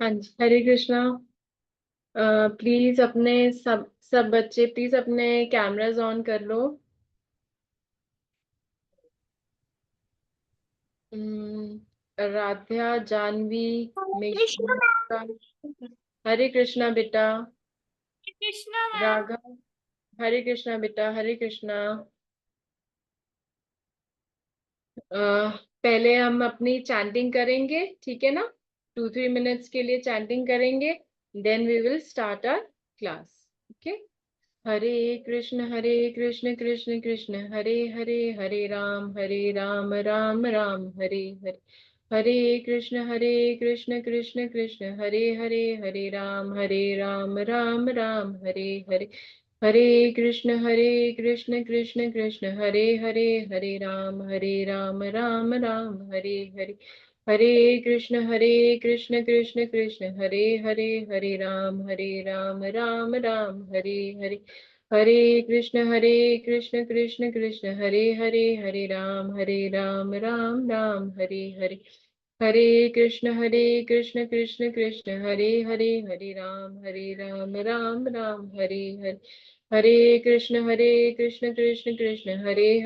हाँ जी, हरे कृष्णा। प्लीज अपने सब बच्चे प्लीज अपने कैमरास ऑन कर लो। राध्या, जानवी, कृष्ण मैम। मिश्रा। हरे कृष्णा बेटा। कृष्ण मैम। राघव। हरे कृष्णा बेटा, हरे कृष्णा। पहले हम अपनी चैंटिंग करेंगे, ठीक है ना? 2-3 मिनट्स के लिए चैंटिंग करेंगे। Then we will start our class. Okay. Hare Krishna Krishna Krishna Hare Hare, Hare Ram Ram Ram Hare Hare. Hare Krishna Krishna Krishna Hare Ram Ram Ram Hare Hare. Hare Krishna Krishna Krishna Hare Ram Ram Ram Hare Hare. Hare Krishna Krishna Krishna Hare Ram Ram Hare Hare. Hare Krishna Krishna Krishna Hare Ram Ram Hare Hare. Hare Krishna Krishna Krishna Hare Ram Ram Hare Hare. Hare Krishna Krishna Krishna Hare Ram Ram Hare Hare. Hare Krishna Krishna Krishna Hare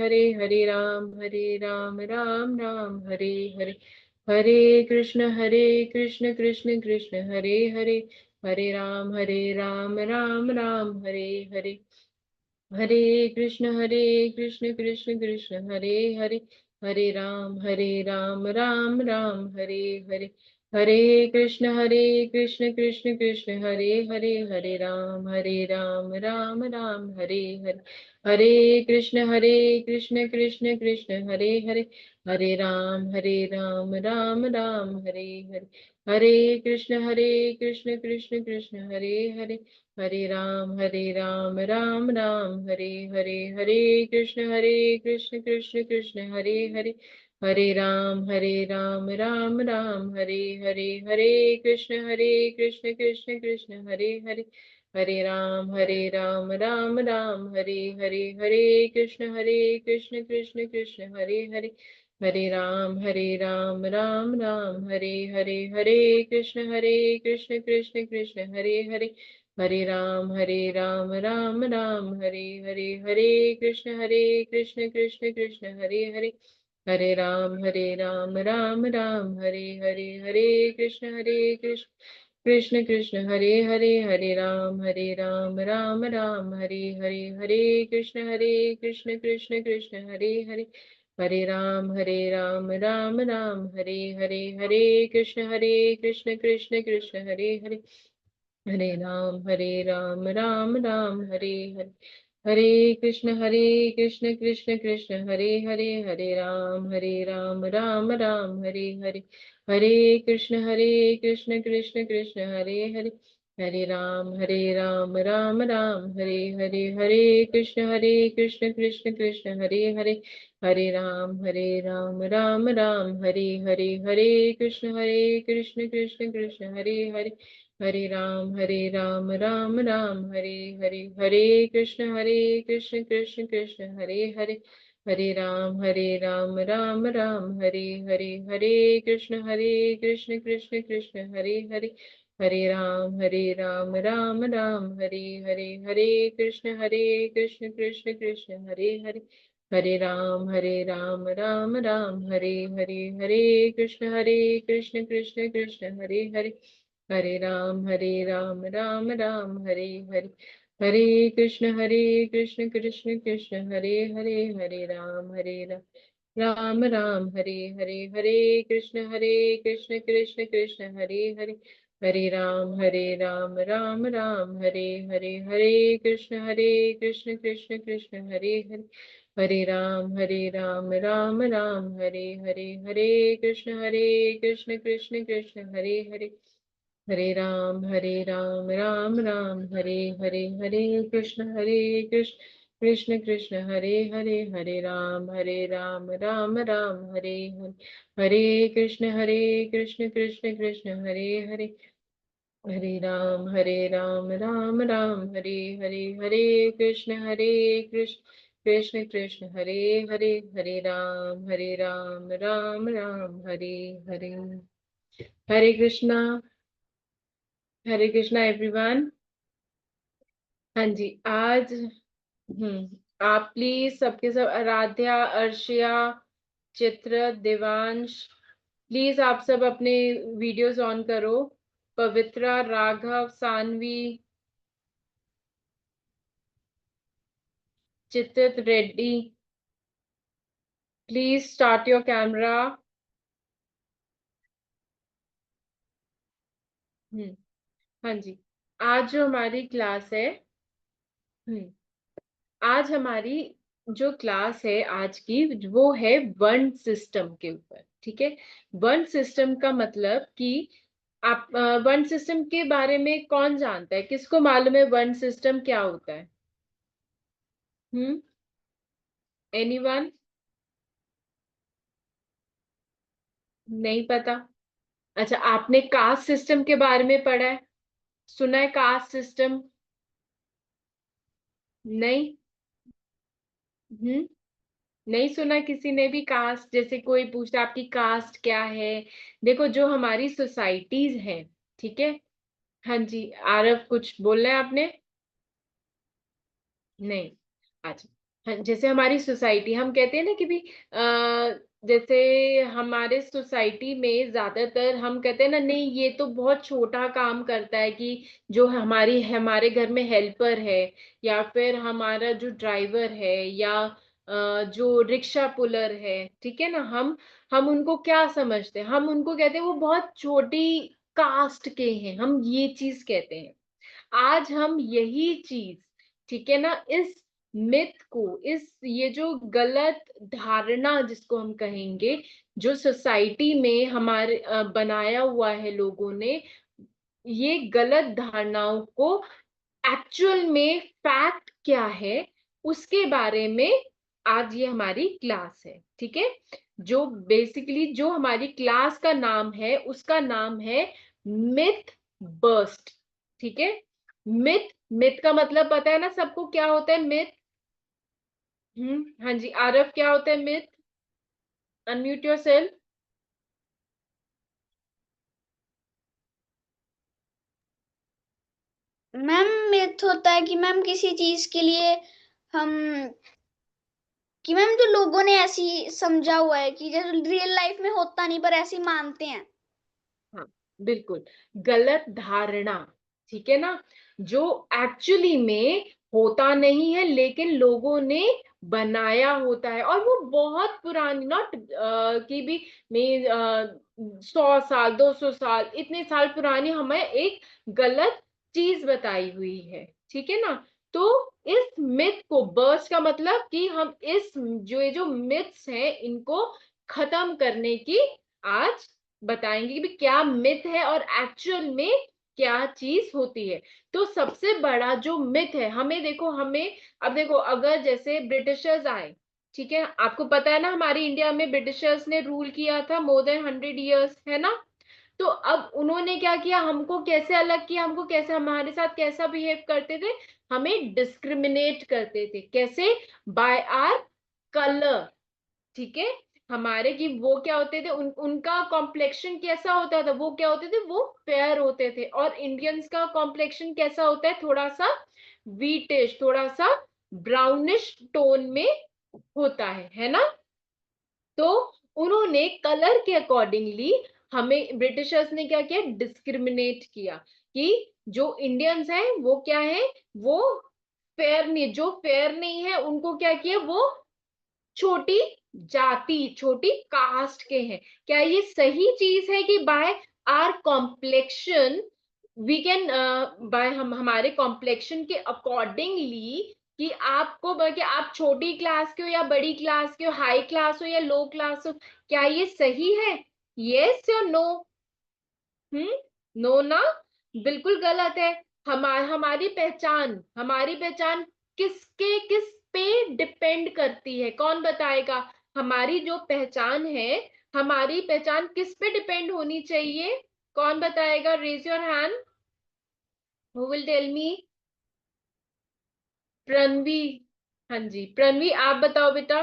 Ram Ram Hare Hare. Hare Krishna Krishna Krishna Hare Ram Ram Hare Hare. Hare Krishna Krishna Krishna Hare Ram Ram Hare Hare. Hare Krishna Krishna Krishna Hare Ram Ram Hare Hare. Hare Krishna Krishna Krishna Hare Ram Ram Hare Hare. Hare Krishna Krishna Krishna Hare Ram Ram Hare Hare. Hare Krishna Krishna Krishna Hare Ram Ram Hare Hare. Hare Krishna Krishna Krishna Hare Ram Ram Hare Hare. Hare Krishna Krishna Krishna Hare Ram Ram Hare Hare. Hare Krishna Krishna Krishna Hare Ram Ram Hare Hare. Hare Krishna Krishna Krishna Hare Ram Ram Hare Hare. Hare Krishna Krishna Krishna Hare Ram Ram Hare Hare. Hare Krishna Krishna Krishna Hare Ram Ram Hare Hare. Hare Krishna Krishna Krishna Hare Ram Ram Hare Hare. Hare Krishna Krishna Krishna Hare Ram Ram Hare Hare. Hare Krishna Krishna Krishna Hare Ram Ram Hare Hare. Hare Krishna Krishna Krishna Hare Ram Ram Hare Hare. Hare Krishna Krishna Krishna Hare Ram Ram Hare Hare. Hare Krishna Krishna Krishna Hare Ram Ram Hare Hare. Hare Krishna Krishna Krishna Hare Ram Ram Hare Hare. Hare Krishna Krishna Krishna Hare Ram Ram Hare Hare. Hare Krishna Krishna Krishna Hare Ram Hare Hare. Hare Krishna Krishna Krishna Hare Ram Ram Hare Hare. Hare Krishna Krishna Krishna Hare Ram Ram Hare Hare. Hare Krishna Krishna Krishna Hare Ram Ram Hare Hare. Hare Krishna Krishna Krishna Hare Ram Ram Hare Hare. Hare Krishna Krishna Krishna Hare Ram Hare Hare. Hare Krishna Krishna Krishna Hare Ram Ram Hare Hare. Hare Krishna. Hare Krishna everyone. हाँ जी, आज आप प्लीज सबके सब, आराध्या, अर्शिया, चित्र, देवांश, प्लीज आप सब अपने वीडियोस ऑन करो। पवित्रा, राघव, सानवी, चित्त Reddy, please start your camera. हाँ जी, आज जो हमारी क्लास है, आज हमारी जो क्लास है आज की, वो है वर्ण सिस्टम के ऊपर। ठीक है, वर्ण सिस्टम का मतलब कि आप वर्ण सिस्टम के बारे में कौन जानता है, किसको मालूम है वर्ण सिस्टम क्या होता है? एनीवन? नहीं पता? अच्छा, आपने कास्ट सिस्टम के बारे में पढ़ा है, सुना है कास्ट सिस्टम? नहीं? हम्म नहीं सुना किसी ने भी कास्ट? जैसे कोई पूछता आपकी कास्ट क्या है। देखो, जो हमारी सोसाइटीज हैं, ठीक है। हाँ जी, आरव कुछ बोलना है आपने? नहीं? अच्छा, हाँ, जैसे हमारी सोसाइटी, हम कहते हैं ना कि भी जैसे हमारे सोसाइटी में ज्यादातर हम कहते हैं ना, नहीं ये तो बहुत छोटा काम करता है, कि जो हमारे घर में हेल्पर है, या फिर हमारा जो ड्राइवर है, या जो रिक्शा पुलर है, ठीक है ना, हम उनको क्या समझते हैं? हम उनको कहते हैं वो बहुत छोटी कास्ट के हैं, हम ये चीज कहते हैं। आज हम यही चीज, ठीक है ना, इस मिथ को, इस ये जो गलत धारणा जिसको हम कहेंगे, जो सोसाइटी में हमारे बनाया हुआ है लोगों ने, ये गलत धारणाओं को एक्चुअल में फैक्ट क्या है, उसके बारे में आज ये हमारी क्लास है। ठीक है, जो बेसिकली जो हमारी क्लास का नाम है, उसका नाम है मिथ बर्स्ट। ठीक है, मिथ, मिथ का मतलब पता है ना सबको, क्या होता है मिथ? हाँ जी, आरव क्या होता है myth? Unmute yourself. Ma'am myth होता है कि मैम किसी चीज के लिए हम, कि मैम जो लोगों ने ऐसी समझा हुआ है कि जो रियल लाइफ में होता नहीं पर ऐसे मानते हैं। हाँ, बिल्कुल, गलत धारणा, ठीक है ना, जो एक्चुअली में होता नहीं है, लेकिन लोगों ने बनाया होता है, और वो बहुत पुरानी, नॉट कि भी में 100 साल 200 साल, इतने साल पुरानी हमें एक गलत चीज बताई हुई है। ठीक है ना, तो इस मिथ को, बर्स्ट का मतलब कि हम इस जो ये जो मिथ्स हैं, इनको खत्म करने की आज बताएंगे कि भी क्या मिथ है और एक्चुअल में क्या चीज होती है। तो सबसे बड़ा जो मिथ है, हमें देखो, हमें अब देखो, अगर जैसे ब्रिटिशर्स आए, ठीक है, आपको पता है ना हमारी इंडिया में ब्रिटिशर्स ने रूल किया था मोर देन 100 years, है ना। तो अब उन्होंने क्या किया, हमको कैसे अलग किया, हमको कैसे, हमारे साथ कैसा बिहेव करते थे, हमें डिस्क्रिमिनेट करते थे। कैसे? By our colour. ठीक है, हमारे की वो क्या होते थे, उनका कॉम्प्लेक्शन कैसा होता था, वो क्या होते थे, वो फेयर होते थे। और इंडियंस का कॉम्प्लेक्शन कैसा होता है, थोड़ा सा व्हीटिश, थोड़ा सा ब्राउनिश टोन में होता है ना। तो उन्होंने कलर के अकॉर्डिंगली हमें, ब्रिटिशर्स ने क्या किया, डिस्क्रिमिनेट किया, कि जो इंडियंस हैं वो क्या है, वो फेयर नहीं, जो फेयर नहीं है उनको क्या किया, वो छोटी जाति, छोटी कास्ट के हैं। क्या ये सही चीज है कि by our complexion we can, by हम हमारे कॉम्प्लेक्शन के अकॉर्डिंगली, कि आपको कि आप छोटी क्लास के हो या बड़ी क्लास के हो, हाई क्लास हो या लो क्लास हो, क्या ये सही है? यस या नो? नो ना, बिल्कुल गलत है। हमारी पहचान किस पे डिपेंड करती है, कौन बताएगा? हमारी जो पहचान है, हमारी पहचान किस पे डिपेंड होनी चाहिए? कौन बताएगा? Raise your hand, who will tell me? Pranavi. हाँ जी, प्रणवी आप बताओ बेटा।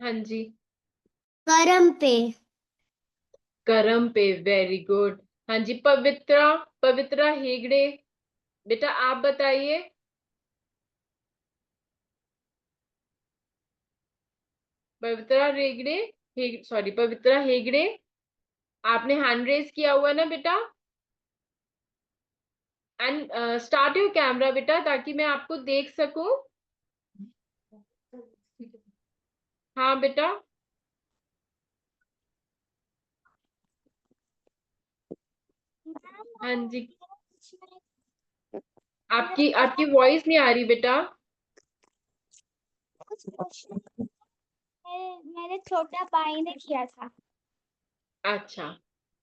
हाँ जी। करम पे। करम पे, वेरी गुड। हाँ जी, पवित्रा, पवित्रा हेगड़े, बेटा आप बताइए। पवित्रा रेगड़े, सॉरी पवित्रा हेगड़े, आपने हैंड रेज किया हुआ है ना बेटा? एंड स्टार्ट योर कैमरा बेटा, ताकि मैं आपको देख सकूं। हाँ बेटा। हाँ जी, आपकी आपकी वॉइस नहीं आ रही बेटा। मेरे छोटा भाई ने किया था। अच्छा।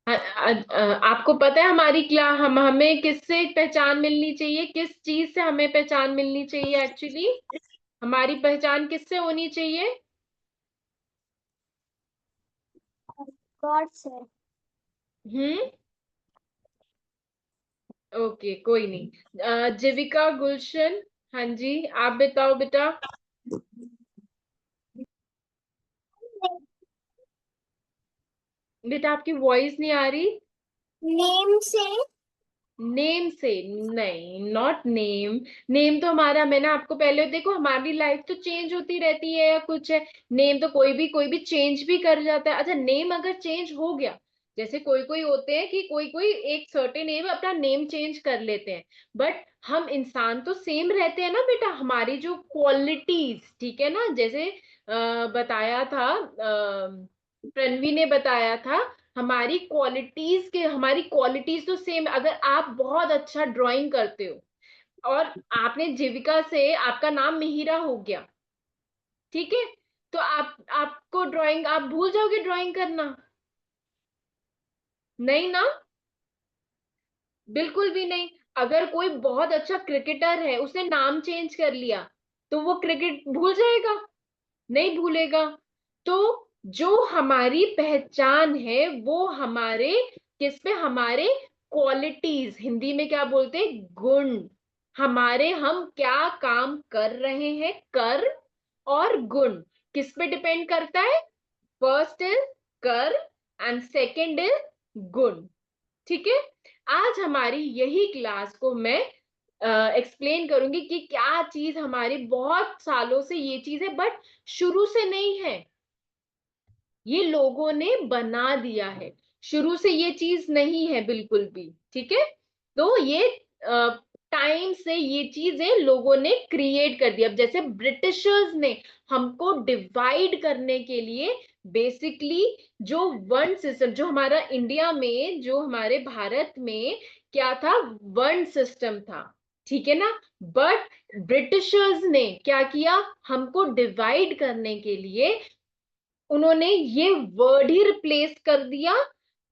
आपको पता है हमारी क्लास, हमें किससे पहचान मिलनी चाहिए, किस चीज से हमें पहचान मिलनी चाहिए एक्चुअली? हमारी पहचान किससे होनी चाहिए? गॉड से। हम्म। ओके, कोई नहीं। जीविका गुलशन, हाँ जी, आप बताओ बेटा। बेटा आपकी वॉइस नहीं आ रही। नेम से। नेम से? नहीं, नॉट नेम। नेम तो हमारा, मैंने आपको पहले देखो, हमारी लाइफ तो चेंज होती रहती है या कुछ है। नेम तो कोई भी चेंज भी कर जाता है। अच्छा, नेम अगर चेंज हो गया, जैसे कोई कोई होते हैं कि कोई कोई एक सर्टेन एज अपना नेम चेंज कर लेते हैं, बट हम इंसान तो सेम रहते हैं ना बेटा। हमारी जो क्वालिटीज, ठीक है ना, जैसे बताया था, प्रणवी ने बताया था, हमारी क्वालिटीज तो सेम। अगर आप बहुत अच्छा ड्राइंग करते हो और आपने जीविका से आपका नाम मिहिरा हो गया, ठीक है, तो आपको ड्राइंग, आप भूल जाओगे ड्राइंग करना? नहीं ना, बिल्कुल भी नहीं। अगर कोई बहुत अच्छा क्रिकेटर है, उसने नाम चेंज कर लिया, तो वो क्रिकेट भूल जाएगा? नहीं भूलेगा। तो जो हमारी पहचान है वो हमारे किस पे, हमारे क्वालिटीज, हिंदी में क्या बोलते हैं, गुण। हमारे हम क्या काम कर रहे हैं, कर और गुण किस पे डिपेंड करता है? फर्स्ट इज कर एंड सेकंड इज गुण। ठीक है। आज हमारी यही क्लास को मैं एक्सप्लेन करूंगी कि क्या चीज हमारी बहुत सालों से ये चीज है, बट शुरू से नहीं है, ये लोगों ने बना दिया है। शुरू से ये चीज नहीं है बिल्कुल भी, ठीक है। तो ये टाइम से ये चीजें लोगों ने क्रिएट कर दी। अब जैसे ब्रिटिशर्स ने हमको डिवाइड करने के लिए बेसिकली जो वर्ण सिस्टम, जो हमारा इंडिया में, जो हमारे भारत में क्या था, वर्ण सिस्टम था, ठीक है ना। बट ब्रिटिशर्स ने क्या किया, हमको डिवाइड करने के लिए उन्होंने ये वर्ड ही रिप्लेस कर दिया।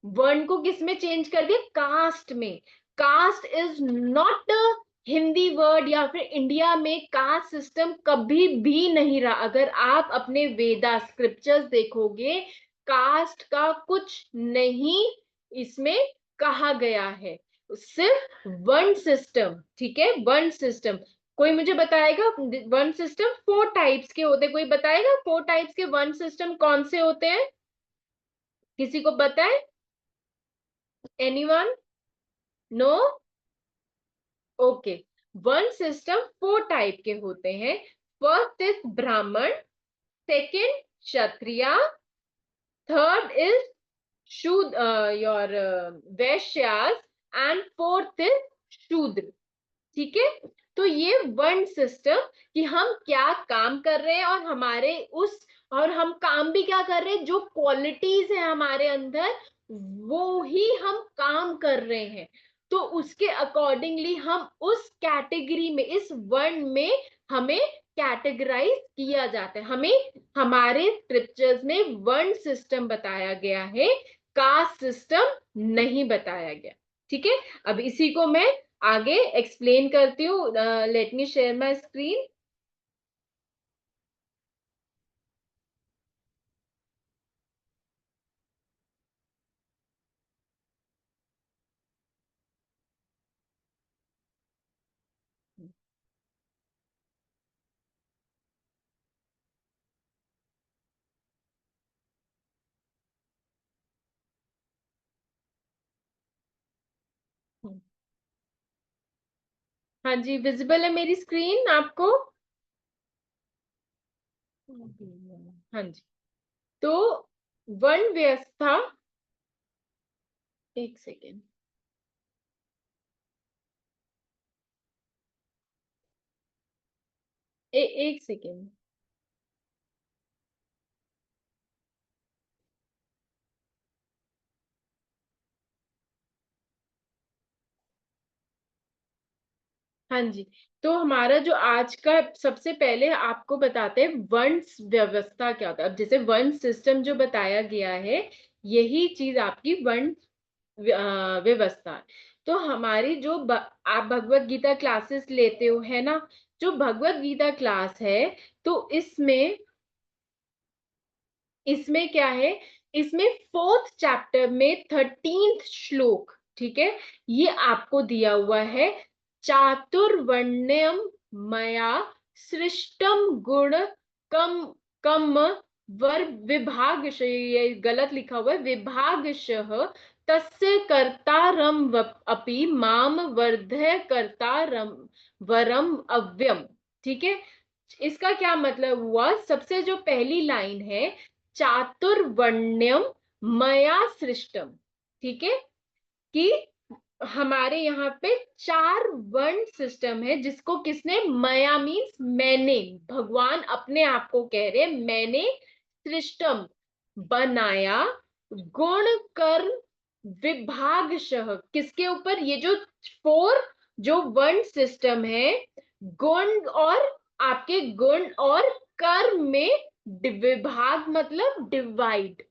वर्ण को किस में चेंज कर दिया, कास्ट में। Caste is not Hindi word, या फिर इंडिया में कास्ट सिस्टम कभी भी नहीं रहा। अगर आप अपने वेदा स्क्रिप्चर्स देखोगे, कास्ट का कुछ नहीं इसमें कहा गया है, सिर्फ वर्ण सिस्टम, ठीक है, वर्ण सिस्टम। कोई मुझे बताएगा, वन सिस्टम 4 टाइप्स के होते हैं, कोई बताएगा 4 टाइप्स के वन सिस्टम कौन से होते हैं? किसी को पता है? Anyone? No? Okay. One system 4 type के होते हैं। First is Brahmin, second Kshatriya, third is Shudra, your Vaishyas, and fourth is Shudra. ठीक है। तो ये वर्ण सिस्टम, कि हम क्या काम कर रहे हैं और हमारे उस, और हम काम भी क्या कर रहे हैं, जो क्वालिटीज है हमारे अंदर वो ही हम काम कर रहे हैं। तो उसके अकॉर्डिंगली हम उस कैटेगरी में, इस वर्ण में हमें कैटेगराइज किया जाता है। हमें हमारे स्क्रिप्चर्स में वर्ण सिस्टम बताया गया है, कास्ट सिस्टम नहीं बताया गया। ठीक है। अब इसी को मैं आगे एक्सप्लेन करती हूँ। Let me share my screen. हाँ जी, विजिबल है मेरी स्क्रीन आपको? हाँ जी। तो वर्ण व्यवस्था, एक सेकेंड, एक सेकेंड। हाँ जी, तो हमारा जो आज का, सबसे पहले आपको बताते हैं वर्ण व्यवस्था क्या होता है। अब जैसे वर्ण सिस्टम जो बताया गया है, यही चीज आपकी वर्ण व्यवस्था है। तो हमारी जो आप भगवत गीता क्लासेस लेते हो है ना, जो भगवत गीता क्लास है, तो इसमें इसमें क्या है, इसमें 4th चैप्टर में 13th श्लोक, ठीक है, ये आपको दिया हुआ है। चातुर्वर्ण्यम मया सृष्टम गुण कम कम वर विभागश, ये गलत लिखा हुआ है, विभागशः तस्य कर्तारम अपि माम वर्धय कर्तारम वरम अव्यम। ठीक है, इसका क्या मतलब हुआ, सबसे जो पहली लाइन है, चातुर्वर्ण्यम मया सृष्टम, ठीक है, कि हमारे यहाँ पे 4 वर्ण सिस्टम है, जिसको किसने, मया मीन्स मैंने, भगवान अपने आप को कह रहे मैंने सृष्टम बनाया, गुण कर्म विभागशः, किसके ऊपर, ये जो 4 जो वर्ण सिस्टम है, गुण और आपके गुण और कर्म में विभाग मतलब डिवाइड,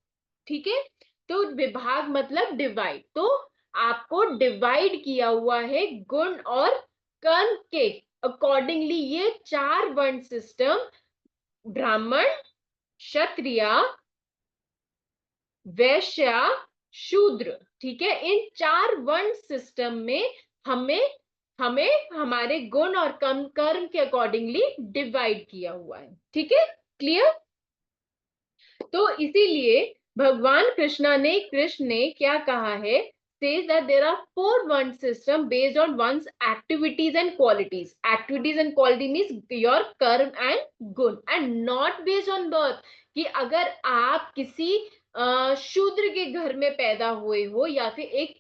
ठीक है, तो विभाग मतलब डिवाइड, तो आपको डिवाइड किया हुआ है गुण और कर्म के अकॉर्डिंगली। ये 4 वर्ण सिस्टम, ब्राह्मण, क्षत्रिय, वैश्य, शूद्र, ठीक है, इन 4 वर्ण सिस्टम में हमें हमें हमारे गुण और कर्म के अकॉर्डिंगली डिवाइड किया हुआ है, ठीक है, क्लियर। तो इसीलिए भगवान कृष्ण ने क्या कहा है, says that there are 4 one system based on one's activities and qualities. Activities and quality means your karma and gun, and not based on birth, कि अगर आप किसी शूद्र के घर में पैदा हुए हो, या फिर एक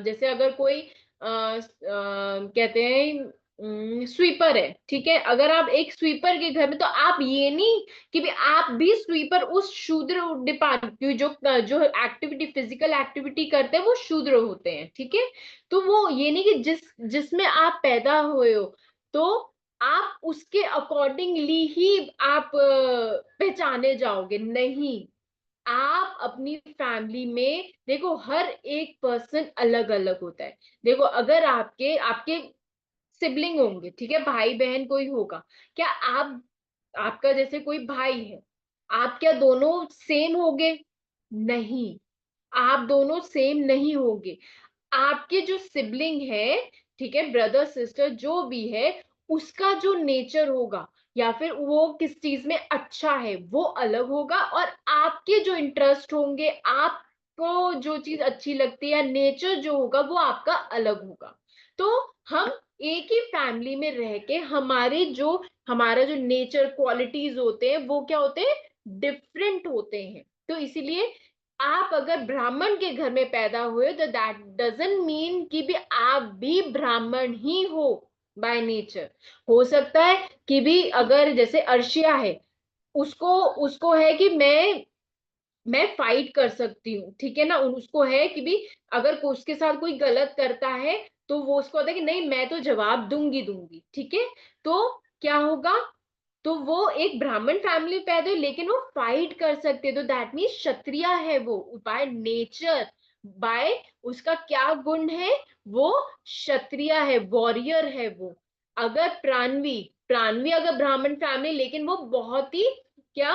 जैसे अगर कोई कहते हैं स्वीपर है, ठीक है, अगर आप एक स्वीपर के घर में, तो आप ये नहीं कि भी आप भी स्वीपर उस शूद्र डिपार्टमेंट, जो एक्टिविटी, फिजिकल एक्टिविटी करते हैं, वो शूद्र होते हैं, ठीक है, तो वो ये नहीं कि जिसमें आप पैदा हुए हो, तो आप उसके अकॉर्डिंगली ही आप पहचाने जाओगे, नहीं। आप अपनी फैमिली में देखो, हर एक पर्सन अलग अलग होता है। देखो, अगर आपके आपके सिबलिंग होंगे, ठीक है, भाई बहन कोई होगा, क्या आप, आपका जैसे कोई भाई है, आप क्या दोनों सेम होगे? नहीं, आप दोनों सेम नहीं होगे। आपके जो सिबलिंग है, ठीक है, ब्रदर सिस्टर जो भी है, उसका जो नेचर होगा, या फिर वो किस चीज में अच्छा है, वो अलग होगा, और आपके जो इंटरेस्ट होंगे, आपको जो चीज अच्छी लगती है, नेचर जो होगा, वो आपका अलग होगा। तो हम एक ही फैमिली में रह के हमारा जो नेचर क्वालिटीज होते हैं, वो क्या होते हैं, डिफरेंट होते हैं। तो इसीलिए आप अगर ब्राह्मण के घर में पैदा हुए, तो दैट डजंट मीन कि भी आप भी ब्राह्मण ही हो बाय नेचर। हो सकता है कि भी अगर जैसे अर्शिया है, उसको उसको है कि मैं फाइट कर सकती हूँ, ठीक है ना, उसको है कि भी अगर उसके साथ कोई गलत करता है, तो वो उसको होता है कि नहीं, मैं तो जवाब दूंगी दूंगी, ठीक है, तो क्या होगा, तो वो एक ब्राह्मण फैमिली पैदा हुई, लेकिन वो फाइट कर सकते, तो दैट मीन्स क्षत्रिय है वो बाय नेचर, बाय उसका क्या गुण है, वो क्षत्रिय है, वॉरियर है वो। अगर प्राणवी प्राणवी अगर ब्राह्मण फैमिली, लेकिन वो बहुत ही क्या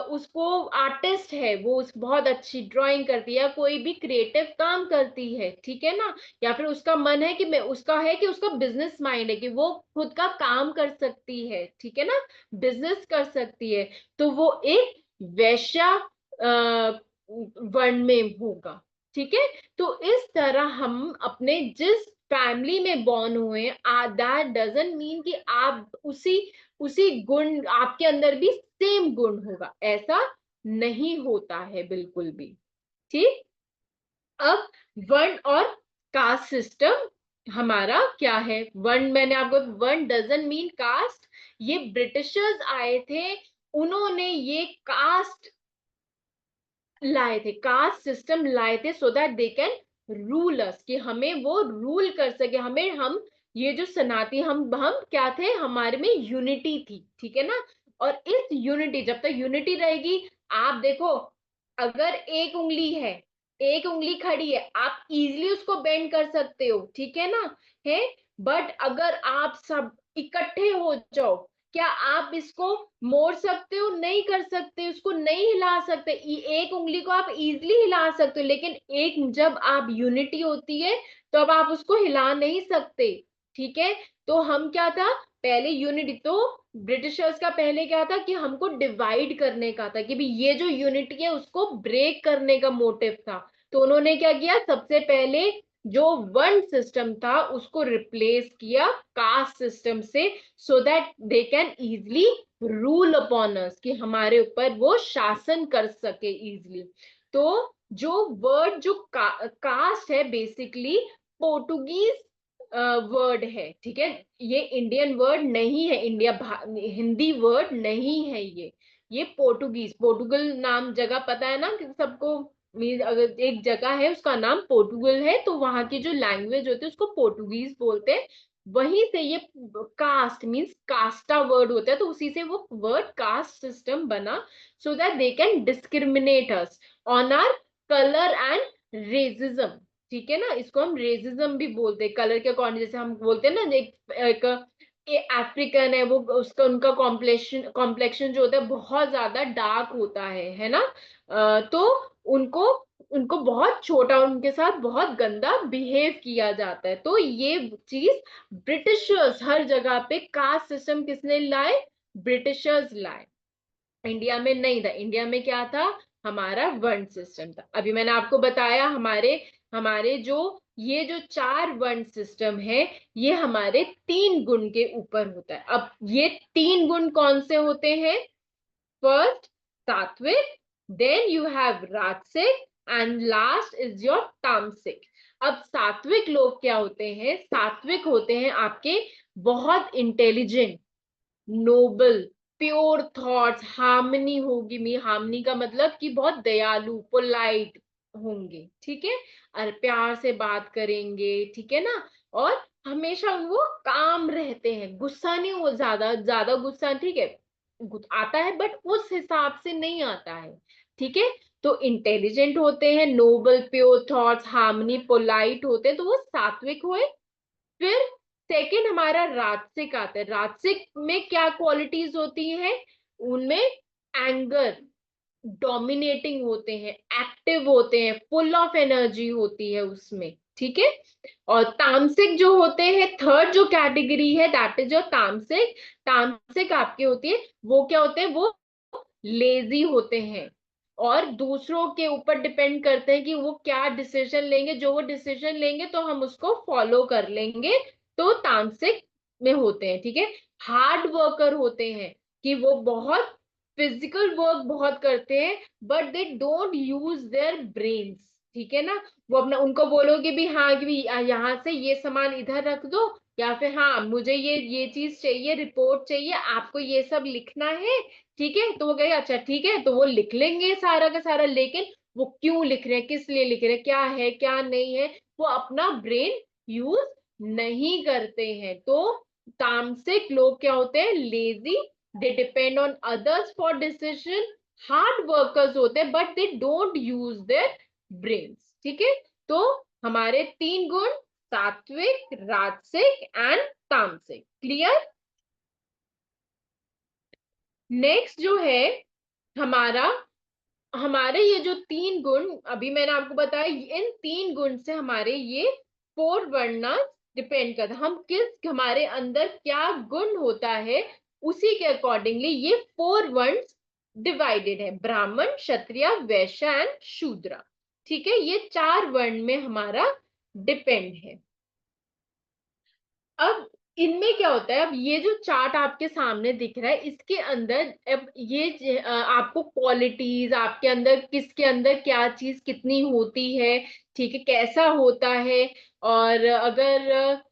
उसको आर्टिस्ट है, वो बहुत अच्छी ड्राइंग करती है, या कोई भी क्रिएटिव काम करती है, ठीक है ना, या फिर उसका मन है कि मैं उसका है कि उसका बिजनेस माइंड है, कि वो खुद का काम कर सकती है, ठीक है ना, बिजनेस कर सकती है, तो वो एक वैश्या वर्ण में होगा, ठीक है। तो इस तरह हम अपने जिस फैमिली में बॉर्न हुए हैं, दैट डजंट मीन कि आप उसी गुण आपके अंदर भी सेम गुण होगा, ऐसा नहीं होता है बिल्कुल भी। ठीक, अब वर्ण और कास्ट सिस्टम हमारा क्या है? वर्ण, मैंने आपको, वर्ण डजंट मीन कास्ट। ये ब्रिटिशर्स आए थे, उन्होंने ये कास्ट लाए थे, कास्ट सिस्टम लाए थे, सो दैट दे कैन रूल अस, कि हमें वो रूल कर सके, हमें, हम ये जो सनाती, हम क्या थे, हमारे में यूनिटी थी, ठीक है ना। और इस यूनिटी, जब तक यूनिटी रहेगी, आप देखो, अगर एक उंगली है, एक उंगली खड़ी है, आप इजीली उसको बेंड कर सकते हो, ठीक है ना, है। बट अगर आप सब इकट्ठे हो जाओ, क्या आप इसको मोड़ सकते हो? नहीं कर सकते, उसको नहीं हिला सकते। एक उंगली को आप इजीली हिला सकते हो, लेकिन एक, जब आप यूनिटी होती है तो अब आप उसको हिला नहीं सकते, ठीक है। तो हम क्या था पहले, यूनिटी, तो ब्रिटिशर्स का पहले क्या था कि हमको डिवाइड करने का था, कि भी ये जो यूनिटी है उसको ब्रेक करने का मोटिव था। तो उन्होंने क्या किया, सबसे पहले जो वर्ण सिस्टम था उसको रिप्लेस किया कास्ट सिस्टम से, सो that they can easily rule upon us, कि हमारे ऊपर वो शासन कर सके इजिली। तो जो वर्ड, जो कास्ट है, बेसिकली पोर्टुगीज वर्ड है, ठीक है। ये इंडियन वर्ड नहीं है, हिंदी वर्ड नहीं है ये पोर्टुगीज, पोर्टुगल नाम जगह पता है ना कि सबको, अगर एक जगह है उसका नाम पोर्टुगल है, तो वहां की जो लैंग्वेज होती है उसको पोर्टुगीज बोलते हैं। वहीं से ये कास्ट मींस कास्टा वर्ड होता है, तो उसी से वो वर्ड कास्ट सिस्टम बना, so that they can discriminate us on our colour and racism, ठीक है ना। इसको हम रेसिज्म भी बोलते हैं, कलर के अकॉर्डिंग, जैसे हम बोलते हैं ना, एक अफ्रीकन है, वो उसका, उनका कॉम्प्लेक्शन जो होता है बहुत ज्यादा डार्क होता है ना। तो उनको उनको बहुत छोटा, उनके साथ बहुत गंदा बिहेव किया जाता है। तो ये चीज ब्रिटिशर्स, हर जगह पे कास्ट सिस्टम किसने लाए? ब्रिटिशर्स लाए, इंडिया में नहीं था। इंडिया में क्या था? हमारा वर्ण सिस्टम था। अभी मैंने आपको बताया, हमारे हमारे जो ये जो 4 वर्ण सिस्टम है, ये हमारे 3 गुण के ऊपर होता है। अब ये 3 गुण कौन से होते हैं? फर्स्ट सात्विक, देन यू हैव राजसिक, एंड लास्ट इज योर तामसिक। अब सात्विक लोग क्या होते हैं? सात्विक होते हैं आपके बहुत intelligent, noble, pure thoughts, harmony होगी, हार्मनी का मतलब कि बहुत दयालु, पोलाइट होंगे, ठीक है, और प्यार से बात करेंगे, ठीक है ना। और हमेशा वो काम रहते हैं, गुस्सा नहीं, वो ज्यादा ज्यादा गुस्सा, ठीक है, आता है बट उस हिसाब से नहीं आता है, ठीक है। तो इंटेलिजेंट होते हैं, noble, pure thoughts, harmony, polite होते हैं, तो वो सात्विक हुए। फिर सेकंड हमारा राजसिक आता है। राजसिक में क्या क्वालिटीज होती हैं? उनमें एंगर, डोमिनेटिंग होते हैं, एक्टिव होते हैं, फुल ऑफ एनर्जी होती है उसमें, ठीक है। और तामसिक जो होते हैं, थर्ड जो कैटेगरी है, दैट इज योर तामसिक। तामसिक आपके होती है, वो क्या होते हैं? वो लेजी होते हैं और दूसरों के ऊपर डिपेंड करते हैं कि वो क्या डिसीजन लेंगे, जो वो डिसीजन लेंगे तो हम उसको फॉलो कर लेंगे, तो तामसिक में होते हैं, ठीक है। हार्ड वर्कर होते हैं, कि वो बहुत फिजिकल वर्क बहुत करते हैं, but they don't use their brains, ठीक है ना। वो अपना, उनको बोलोगे भी हाँ कि भी यहाँ से ये सामान इधर रख दो, या फिर हाँ मुझे ये चीज चाहिए, रिपोर्ट चाहिए, आपको ये सब लिखना है, ठीक है, तो वो कहेगा अच्छा ठीक है, तो वो लिख लेंगे सारा का सारा, लेकिन वो क्यों लिख रहे हैं, किस लिए लिख रहे हैं, क्या है क्या नहीं है, वो अपना ब्रेन यूज नहीं करते हैं। तो तामसिक लोग क्या होते हैं? Lazy, they depend on others for decision, hard workers होते हैं, but they don't use their brains, ठीक है। तो हमारे 3 गुण, सात्विक, राजसिक एंड तामसिक, क्लियर। नेक्स्ट जो है हमारा, हमारे ये जो 3 गुण अभी मैंने आपको बताया, इन 3 गुण से हमारे ये 4 वर्ण डिपेंड करता है, हम किस, हमारे अंदर क्या गुण होता है, उसी के अकॉर्डिंगली ये 4 वर्ण डिवाइडेड है, ब्राह्मण, क्षत्रिय, वैश्य एंड शूद्र, ठीक है। ये 4 वर्ण में हमारा डिपेंड है। अब इनमें क्या होता है, अब ये जो चार्ट आपके सामने दिख रहा है, इसके अंदर अब ये आपको क्वालिटीज, आपके अंदर किसके अंदर क्या चीज कितनी होती है, ठीक है, कैसा होता है। और अगर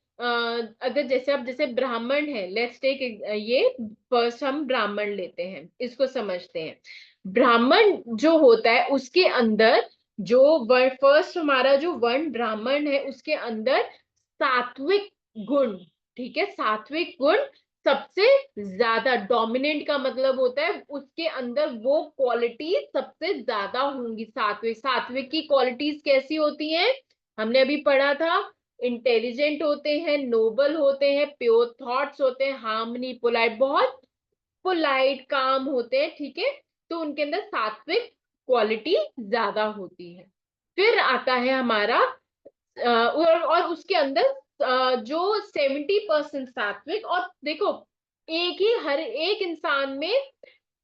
जैसे अब जैसे ब्राह्मण है, लेट्स टेक ये फर्स्ट हम ब्राह्मण लेते हैं, इसको समझते हैं। ब्राह्मण जो होता है उसके अंदर जो वर्ण, फर्स्ट हमारा जो वर्ण ब्राह्मण है उसके अंदर सात्विक गुण, ठीक है, सात्विक गुण सबसे ज्यादा डोमिनेंट का मतलब होता है उसके अंदर वो क्वालिटी सबसे ज्यादा होंगी। सात्विक, सात्विक की क्वालिटीज कैसी होती हैं, हमने अभी पढ़ा था, इंटेलिजेंट होते हैं, नोबल होते हैं, प्योर थॉट्स होते हैं, हार्मनी, पोलाइट, बहुत पोलाइट काम होते हैं, ठीक है। तो उनके अंदर सात्विक क्वालिटी ज्यादा होती है। फिर आता है हमारा और उसके अंदर जो 70% सात्विक, और देखो एक ही हर एक इंसान में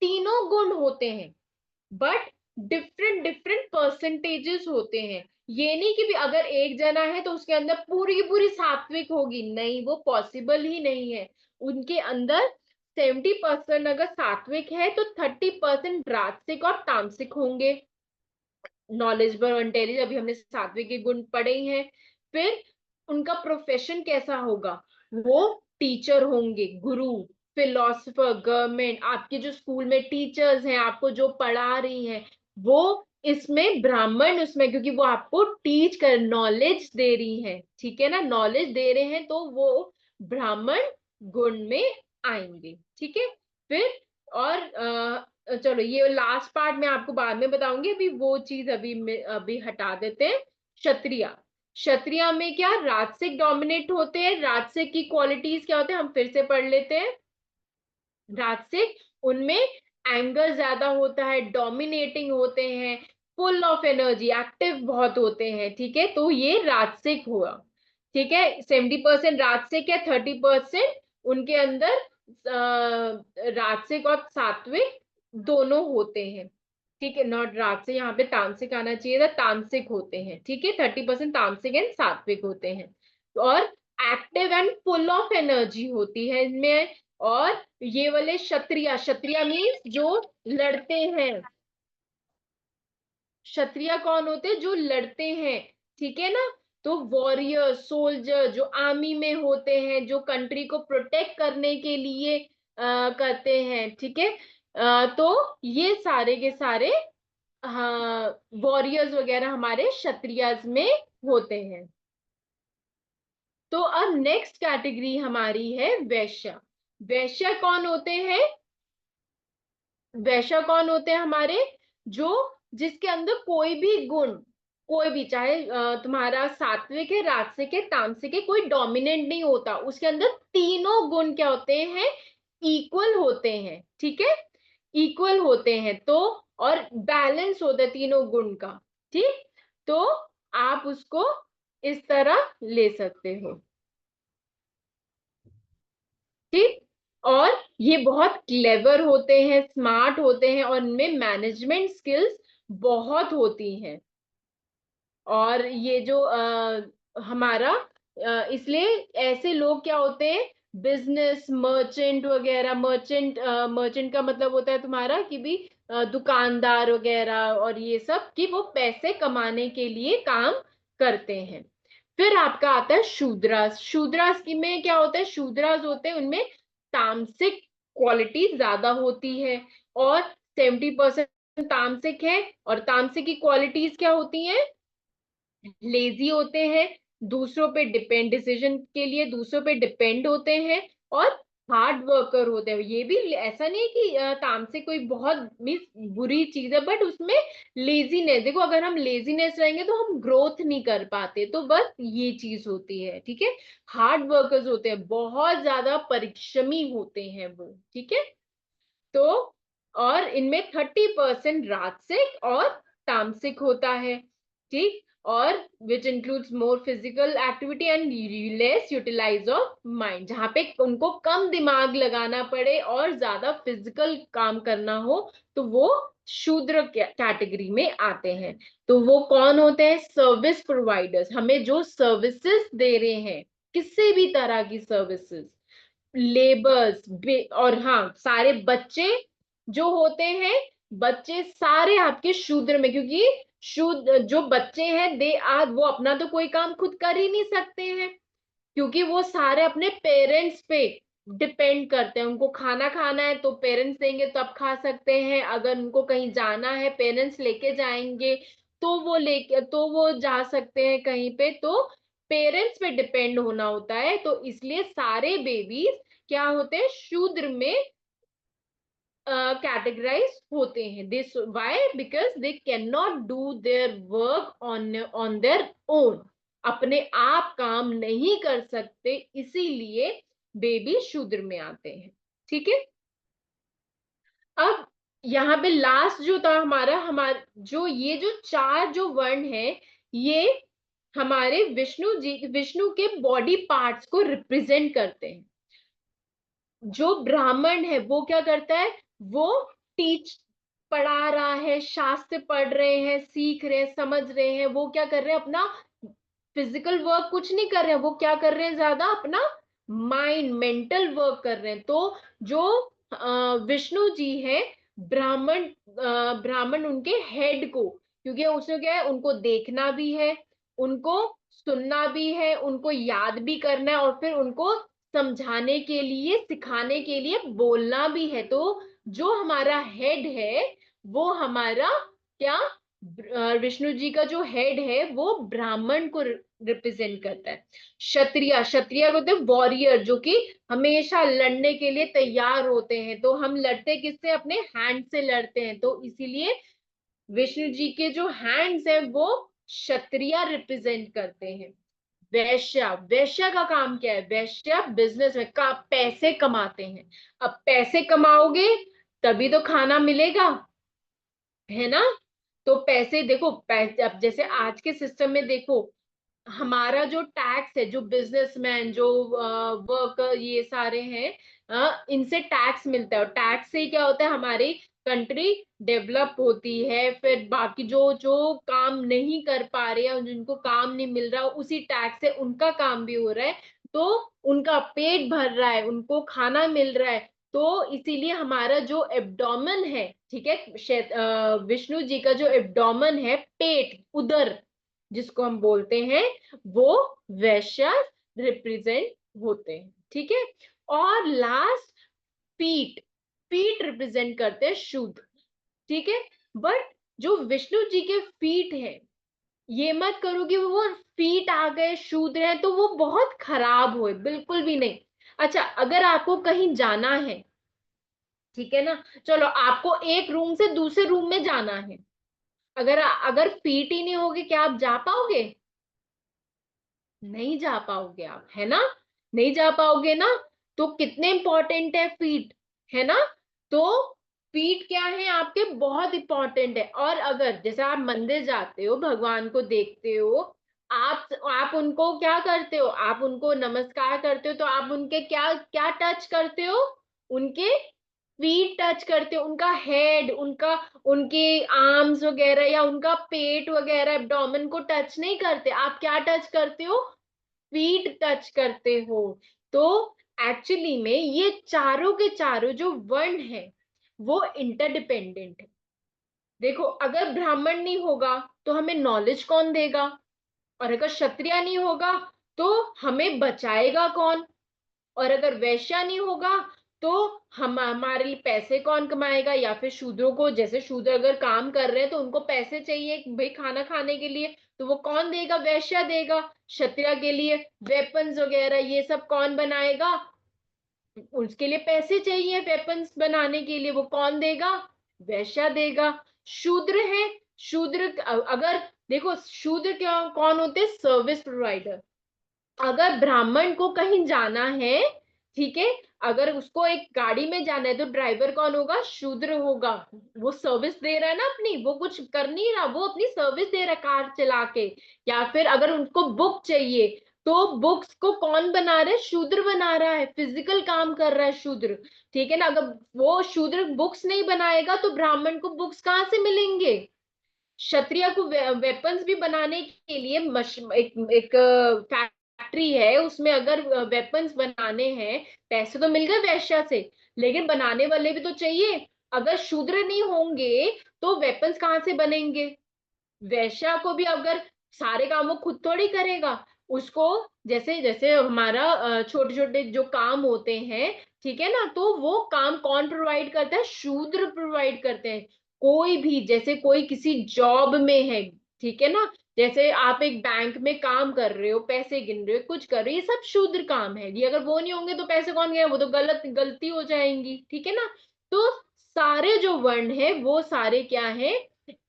तीनों गुण होते हैं, बट डिफरेंट डिफरेंट परसेंटेजेस होते हैं। ये नहीं कि भी अगर एक जना है तो उसके अंदर पूरी की पूरी सात्विक होगी, नहीं, वो पॉसिबल ही नहीं है। उनके अंदर 70% अगर सात्विक है तो 30% राजसिक और तामसिक होंगे। नॉलेजेबल और इंटेलिजेंट, अभी हमने सात्विक के गुण पढ़े ही हैं। फिर उनका प्रोफेशन कैसा होगा, वो टीचर होंगे, गुरु, फिलोसफर, गवर्नमेंट, आपके जो स्कूल में टीचर्स हैं आपको जो पढ़ा रही हैं, वो इसमें ब्राह्मण उसमें, क्योंकि वो आपको टीच कर नॉलेज दे रही हैं, ठीक है ना, नॉलेज दे रहे हैं, तो वो ब्राह्मण गुण में आएंगे, ठीक है। फिर और चलो ये लास्ट पार्ट मैं आपको बाद में बताऊंगी, अभी वो चीज अभी हटा देते हैं। क्षत्रिय, क्षत्रिय में क्या राजसिक डोमिनेट होते हैं, राजसिक की क्वालिटीज क्या होते हैं हम फिर से पढ़ लेते हैं। राजसिक, उनमें एंगर ज्यादा होता है, डोमिनेटिंग होते हैं, फुल ऑफ एनर्जी, एक्टिव बहुत होते हैं, ठीक है, तो ये राजसिक हुआ, ठीक है। 70% राजसिक है, 30% उनके अंदर राजसिक और सात्विक दोनों होते हैं, ठीक है, नॉट राजसिक, यहाँ पे तामसिक आना चाहिए था, तामसिक होते हैं, ठीक है, 30% तामसिक एंड सात्विक होते हैं। और active and full of energy होती है इनमें। और ये वाले क्षत्रिय, क्षत्रिय मीन्स जो लड़ते हैं, क्षत्रिय कौन होते हैं, जो लड़ते हैं, ठीक है ना। तो वॉरियर, सोल्जर जो आर्मी में होते हैं, जो कंट्री को प्रोटेक्ट करने के लिए करते हैं, ठीक है। तो ये सारे के सारे, हाँ, वॉरियर्स वगैरह हमारे क्षत्रियज में होते हैं। तो अब नेक्स्ट कैटेगरी हमारी है वैश्य। वैश्य कौन होते हैं, वैश्य कौन होते हैं हमारे, जो जिसके अंदर कोई भी गुण, कोई भी, चाहे तुम्हारा सात्विक है, राजसिक है, तामसिक है, कोई डोमिनेंट नहीं होता, उसके अंदर तीनों गुण क्या होते हैं, इक्वल होते हैं, ठीक है, इक्वल होते हैं। तो और बैलेंस होता है तीनों गुण का, ठीक। तो आप उसको इस तरह ले सकते हो, ठीक। और ये बहुत क्लेवर होते हैं, स्मार्ट होते हैं, और इनमें मैनेजमेंट स्किल्स बहुत होती हैं। और ये जो हमारा इसलिए ऐसे लोग क्या होते हैं, बिजनेस मर्चेंट वगैरह, मर्चेंट, मर्चेंट का मतलब होता है तुम्हारा कि भी दुकानदार वगैरह, और ये सब कि वो पैसे कमाने के लिए काम करते हैं। फिर आपका आता है शूद्रास। शूद्रास की में क्या होता है, शूद्रास होते हैं उनमें तामसिक क्वालिटी ज्यादा होती है, और 70% तामसिक है, और तामसिक की क्वालिटीज क्या होती हैं, लेजी होते हैं, दूसरों पे डिपेंड, डिसीजन के लिए दूसरों पे डिपेंड होते हैं, और हार्ड वर्कर होते हैं। ये भी ऐसा नहीं है कि तामसिक कोई बहुत मीन्स बुरी चीज है, बट उसमें लेजीनेस, देखो अगर हम लेजीनेस रहेंगे तो हम ग्रोथ नहीं कर पाते, तो बस ये चीज होती है, ठीक है। हार्ड वर्कर्स होते हैं, बहुत ज्यादा परिश्रमी होते हैं वो, ठीक है। तो और इनमें 30% राजसिक और तामसिक होता है, ठीक। और which includes more physical activity and less utilize of mind, जहां पे उनको कम दिमाग लगाना पड़े और ज्यादा फिजिकल काम करना हो, तो वो शूद्र कैटेगरी में आते हैं। तो वो कौन होते हैं, सर्विस प्रोवाइडर्स, हमें जो सर्विसेज दे रहे हैं, किसी भी तरह की सर्विसेज, लेबर्स, और हाँ सारे बच्चे जो होते हैं, बच्चे सारे आपके शूद्र में, क्योंकि शूद्र जो बच्चे हैं दे आर, वो अपना तो कोई काम खुद कर ही नहीं सकते हैं, क्योंकि वो सारे अपने पेरेंट्स पे डिपेंड करते हैं। उनको खाना खाना है तो पेरेंट्स देंगे तब खा सकते हैं, अगर उनको कहीं जाना है पेरेंट्स लेके जाएंगे तो वो जा सकते हैं कहीं पे, तो पेरेंट्स पे डिपेंड होना होता है। तो इसलिए सारे बेबीज क्या होते हैं, शूद्र में कैटेगराइज होते हैं। This way, because they can not do their work on their own, अपने आप काम नहीं कर सकते, इसीलिए बेबी शूद्र में आते हैं। ठीक है, अब यहाँ पे लास्ट जो था हमारा जो ये जो चार जो वर्ण है, ये हमारे विष्णु के बॉडी पार्ट्स को रिप्रेजेंट करते हैं। जो ब्राह्मण है वो क्या करता है, वो टीच पढ़ा रहा है, शास्त्र पढ़ रहे हैं, सीख रहे हैं, समझ रहे हैं, वो क्या कर रहे हैं, अपना फिजिकल वर्क कुछ नहीं कर रहे हैं, वो क्या कर रहे हैं, ज्यादा अपना माइंड मेंटल वर्क कर रहे हैं। तो जो विष्णु जी है, ब्राह्मण उनके हेड को, क्योंकि उसमें क्या है, उनको देखना भी है, उनको सुनना भी है, उनको याद भी करना है, और फिर उनको समझाने के लिए, सिखाने के लिए बोलना भी है। तो जो हमारा हेड है वो हमारा क्या, विष्णु जी का जो हेड है वो ब्राह्मण को रिप्रेजेंट करता है। क्षत्रिय होते हैं वॉरियर, जो कि हमेशा लड़ने के लिए तैयार होते हैं। तो हम लड़ते किससे, अपने हैंड से लड़ते हैं, तो इसीलिए विष्णु जी के जो हैंड्स हैं वो क्षत्रिय रिप्रेजेंट करते हैं। वैश्य का काम क्या है, वैश्य बिजनेस में का पैसे कमाते हैं। अब पैसे कमाओगे तभी तो खाना मिलेगा, है ना। तो पैसे देखो, पैसे अब जैसे आज के सिस्टम में देखो, हमारा जो टैक्स है, जो बिजनेसमैन, जो वर्कर, ये सारे हैं, इनसे टैक्स मिलता है, और टैक्स से क्या होता है, हमारी कंट्री डेवलप होती है। फिर बाकी जो जो काम नहीं कर पा रहे हैं, जिनको काम नहीं मिल रहा, उसी टैक्स से उनका काम भी हो रहा है, तो उनका पेट भर रहा है, उनको खाना मिल रहा है। तो इसीलिए हमारा जो एब्डोमेन है, ठीक है, विष्णु जी का जो एब्डोमेन है, पेट, उदर जिसको हम बोलते हैं, वो वैश्य रिप्रेजेंट होते हैं। ठीक है, और लास्ट पीठ, पीठ रिप्रेजेंट करते हैं शूद्र। ठीक है, बट जो विष्णु जी के फीट हैं, ये मत करो कि वो फीट आ गए शूद्र हैं तो वो बहुत खराब हुए, बिल्कुल भी नहीं। अच्छा, अगर आपको कहीं जाना है, ठीक है ना, चलो आपको एक रूम से दूसरे रूम में जाना है, अगर अगर फीट ही नहीं होगी, क्या आप जा पाओगे, नहीं जा पाओगे आप, है ना, नहीं जा पाओगे ना। तो कितने इंपॉर्टेंट है फीट, है ना। तो फीट क्या है आपके, बहुत इंपॉर्टेंट है। और अगर जैसे आप मंदिर जाते हो, भगवान को देखते हो, आप उनको क्या करते हो, आप उनको नमस्कार करते हो, तो आप उनके क्या क्या टच करते हो, उनके फीट टच करते हो, उनका हेड, उनका उनके आर्म्स वगैरह, या उनका पेट वगैरह, एब्डोमेन को टच नहीं करते, आप क्या टच करते हो, फीट टच करते हो। तो एक्चुअली में ये चारों के चारों जो वर्ण है वो इंटरडिपेंडेंट है। देखो, अगर ब्राह्मण नहीं होगा तो हमें नॉलेज कौन देगा, और अगर क्षत्रिय नहीं होगा तो हमें बचाएगा कौन, और अगर वैश्य नहीं होगा तो हमारे लिए पैसे कौन कमाएगा, या फिर शूद्रों को, जैसे शूद्र अगर काम कर रहे हैं तो उनको पैसे चाहिए भाई खाना खाने के लिए, तो वो कौन देगा, वैश्य देगा। क्षत्रिय के लिए वेपन्स वगैरह ये सब कौन बनाएगा, उसके लिए पैसे चाहिए वेपन्स बनाने के लिए, वो कौन देगा, वैश्य देगा। शूद्र है, शूद्र अगर देखो, शूद्र क्या कौन होते हैं, सर्विस प्रोवाइडर। अगर ब्राह्मण को कहीं जाना है, ठीक है, अगर उसको एक गाड़ी में जाना है तो ड्राइवर कौन होगा, शूद्र होगा। वो सर्विस दे रहा है ना अपनी, वो कुछ कर नहीं रहा, वो अपनी सर्विस दे रहा है कार चला के। या फिर अगर उनको बुक चाहिए तो बुक्स को कौन बना रहा है, शूद्र बना रहा है, फिजिकल काम कर रहा है शूद्र। ठीक है ना, अगर वो शूद्र बुक्स नहीं बनाएगा तो ब्राह्मण को बुक्स कहाँ से मिलेंगे। क्षत्रिय को वेपन्स भी बनाने के लिए एक फैक्ट्री है, उसमें अगर वेपन्स बनाने हैं, पैसे तो मिल गए वैश्या से, लेकिन बनाने वाले भी तो चाहिए। अगर शूद्र नहीं होंगे तो वेपन्स कहाँ से बनेंगे? वैश्या को भी अगर सारे काम वो खुद थोड़ी करेगा, उसको जैसे जैसे हमारा छोटे छोटे जो काम होते हैं, ठीक है ना, तो वो काम कौन प्रोवाइड करता है? शूद्र प्रोवाइड करते हैं। कोई भी, जैसे कोई किसी जॉब में है, ठीक है ना, जैसे आप एक बैंक में काम कर रहे हो, पैसे गिन रहे हो, कुछ कर रहे हो, ये सब शूद्र काम है। ये अगर वो नहीं होंगे तो पैसे कौन गए? वो तो गलती हो जाएंगी, ठीक है ना। तो सारे जो वर्ण है वो सारे क्या है?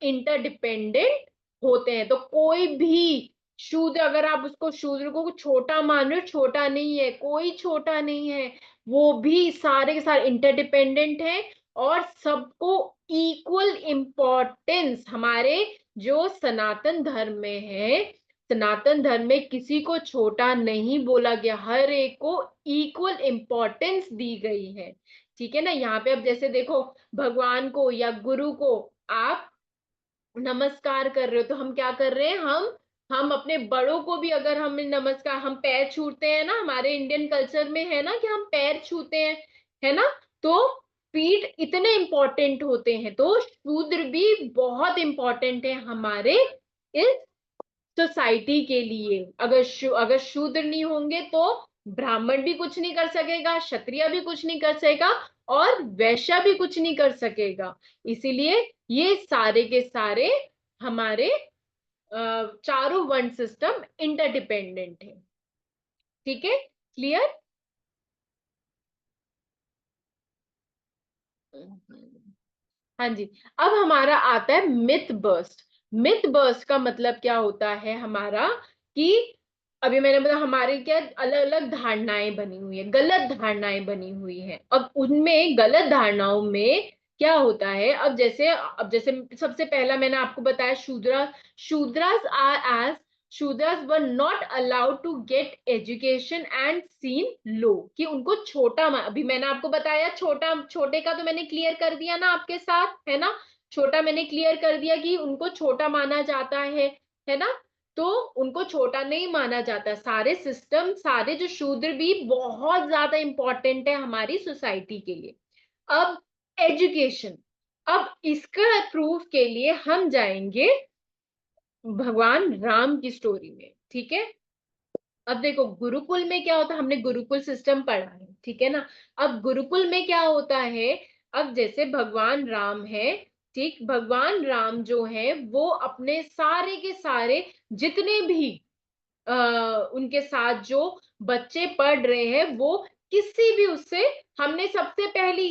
इंटरडिपेंडेंट होते हैं। तो कोई भी शूद्र, अगर आप उसको शूद्र को छोटा मान रहे हो, छोटा नहीं है, कोई छोटा नहीं है, वो भी सारे के सारे इंटरडिपेंडेंट है और सबको इक्वल इम्पोर्टेंस। हमारे जो सनातन धर्म में है, सनातन धर्म में किसी को छोटा नहीं बोला गया, हर एक को इक्वल इम्पोर्टेंस दी गई है, ठीक है ना। यहाँ पे अब जैसे देखो, भगवान को या गुरु को आप नमस्कार कर रहे हो, तो हम क्या कर रहे हैं? हम अपने बड़ों को भी अगर हम नमस्कार, हम पैर छूते हैं ना, हमारे इंडियन कल्चर में है ना कि हम पैर छूते हैं, है ना। तो फीट इतने इंपॉर्टेंट होते हैं, तो शूद्र भी बहुत इंपॉर्टेंट है हमारे इस सोसाइटी के लिए। अगर शूद्र नहीं होंगे तो ब्राह्मण भी कुछ नहीं कर सकेगा, क्षत्रिय भी कुछ नहीं कर सकेगा, और वैश्य भी कुछ नहीं कर सकेगा। इसीलिए ये सारे के सारे हमारे चारों वर्ण सिस्टम इंटरडिपेंडेंट है, ठीक है, क्लियर। हाँ जी। अब हमारा आता है मिथ बर्स्ट। मिथ बर्स्ट का मतलब क्या होता है हमारा? कि अभी मैंने बताया हमारे क्या अलग अलग धारणाएं बनी हुई है, गलत धारणाएं बनी हुई है। अब उनमें गलत धारणाओं में क्या होता है? अब जैसे सबसे पहला मैंने आपको बताया, Shudras are as Shudras were not allowed to get education and seen low, कि उनको छोटा, अभी मैंने आपको बताया छोटा, छोटे का तो मैंने क्लियर कर दिया ना आपके साथ, है ना। छोटा मैंने क्लियर कर दिया कि उनको छोटा माना जाता है ना। तो उनको छोटा नहीं माना जाता। सारे सिस्टम, सारे जो शूद्र भी बहुत ज्यादा इंपॉर्टेंट है हमारी सोसाइटी के लिए। अब एजुकेशन, अब इसका प्रूफ के लिए हम जाएंगे भगवान राम की स्टोरी में, ठीक है। अब देखो गुरुकुल में क्या होता है, हमने गुरुकुल सिस्टम पढ़ा है, ठीक है ना। अब गुरुकुल में क्या होता है? अब जैसे भगवान राम है, ठीक, भगवान राम जो है वो अपने सारे के सारे जितने भी उनके साथ जो बच्चे पढ़ रहे हैं, वो किसी भी उससे, हमने सबसे पहली